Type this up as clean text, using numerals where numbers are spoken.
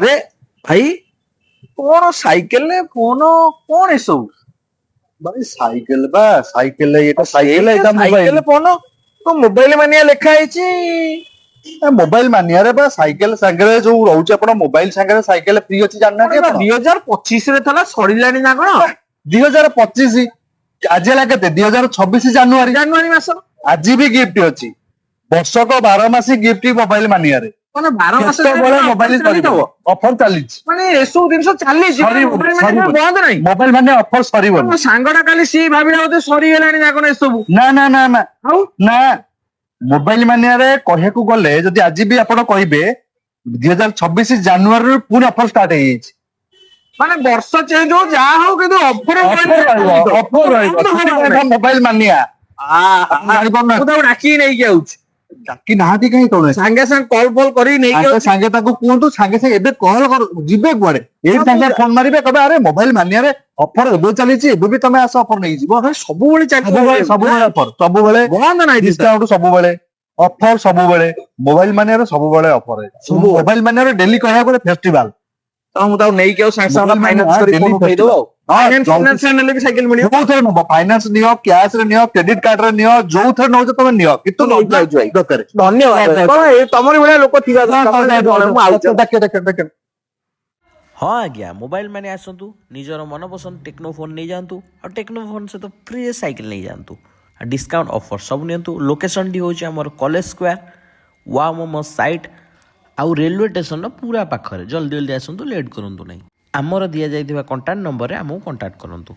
अरे भाई कौन साइकिल ने फोन कौन है सब भाई साइकेल बा साइकेल एटा साइकेल एटा साइकिल मोबाइल फोन तो मोबाइल मानिया लिखा है मोबाइल मानिया रे बा साइकेल संगे जो रहउछ आपण मोबाइल संगे साइकेल फ्री अछि जानना के 2025 रे थला सरिलानी ना कोन 2025 आज ହେଲା କେତେ 2026 ଜାନୁଆରୀ ଜାନୁଆରୀ ମାସ ଆଜି ବି ଗିଫ୍ଟ ଅଛି ବର୍ଷକ 12 ମାସ ଗିଫ୍ଟ ମୋବାଇଲ ମାନିଆରେ ମାନେ 12 ମାସ କେତେବେଳେ ମୋବାଇଲ ସରିବ ଅଫର ଚାଲିଛି ମାନେ ଏସବୁ ଜିନିଷ ଚାଲିଛି ମୋବାଇଲ ମାନେ ବନ୍ଦ ନାହିଁ ମୋବାଇଲ ମାନେ ଅଫର ସରିବନି ମୋ ସାଙ୍ଗଟା କାଲି ସିଏ ଭାବିଲା ବୋଧେ ସରିଗଲାଣି ନା କଣ ଏସବୁ ନା ନା ନା ନା ଆଉ ନା ମୋବାଇଲ ମାନିଆରେ କହିବାକୁ ଗଲେ ଯଦି ଆଜି ବି ଆପଣ କହିବେ 2026 ଜାନୁଆରୀରୁ ପୁଣି ଅଫର ଷ୍ଟାର୍ଟ ହେଇଯାଇଛି ମାନେ ବର୍ଷ ଚେଞ୍ଜ ହଉ ଯାହା ହଉ କିନ୍ତୁ ଅଫର ଅଫର ମୋବାଇଲ ମାନିଆ ମୁଁ ତାକୁ ଡାକିକି ନେଇକି ଆଉଛି ଡାକି ନାହାନ୍ତି କାହିଁ କଣ ସାଙ୍ଗେ ସାଙ୍ଗେ କଲ୍ ଫଲ୍ କରିକି ନେଇକି ସାଙ୍ଗେ ସାଙ୍ଗେ ତାକୁ କୁହନ୍ତୁ ସାଙ୍ଗେ ସାଙ୍ଗେ ଏବେ କଲ୍ ଯିବେ କୁଆଡେ ଏଇ ସାଙ୍ଗେ ଫୋନ ମାରିବେ କହିବେ ଆରେ ମୋବାଇଲ ମାନିଆରେ ଅଫର ଏବେ ଚାଲିଛି ଏବେ ବି ତମେ ଆସ ଅଫର ନେଇଯିବ ସବୁବେଳେ ସବୁବେଳେ ଅଫର ସବୁବେଳେ ବନ୍ଦ ନାହିଁ ଡିସକାଉଣ୍ଟ ସବୁବେଳେ ଅଫର ସବୁବେଳେ ମୋବାଇଲ ମାନିଆରେ ସବୁବେଳେ ଅଫର ସବୁ ମୋବାଇଲ ମାନିଆରେ ଡେଲି କହିବାକୁ ଗଲେ ଫେଷ୍ଟିଭାଲ ମୁଁ ତାକୁ ନେଇକି ଆଉ ସାଙ୍ଗେ ସାଙ୍ଗେ ଫାଇନାନ୍ସ କରି ଫୋନ ଉଠେଇଦବ ଫାଇନାନ୍ସ ନେଲେ ବି ସାଇକେଲ ମିଳିବ ଯୋଉଥିରେ ନବ ଫାଇନାନ୍ସ ନିଅ କ୍ୟାଶ ରେ ନିଅ କ୍ରେଡିଟ କାର୍ଡ ରେ ନିଅ ଯୋଉଥିରେ ନଉଛ ତମେ ନିଅ କିନ୍ତୁ ଦରକାର ଧନ୍ୟବାଦ ତମର ଭଳିଆ ଲୋକ ଥିବା ଦରକାର हाँ आज्ञा मोबाइल मैंने आसतु निजर मनपसंद टेक्नो फोन नहीं जातु और टेक्नो फोन सहित फ्री साइकिल नहीं जातु डिस्काउंट ऑफर सब नियंतु लोकेशन टी होची हमर कॉलेज स्क्वायर वा मोमो साइट आउ रेलवे स्टेशन पूरा पाखरे जल्दी जल्दी आसतु लेट करंतु नहीं आमर दिया जाइथिबा कांटेक्ट नंबर रे हमहु कांटेक्ट करंतु।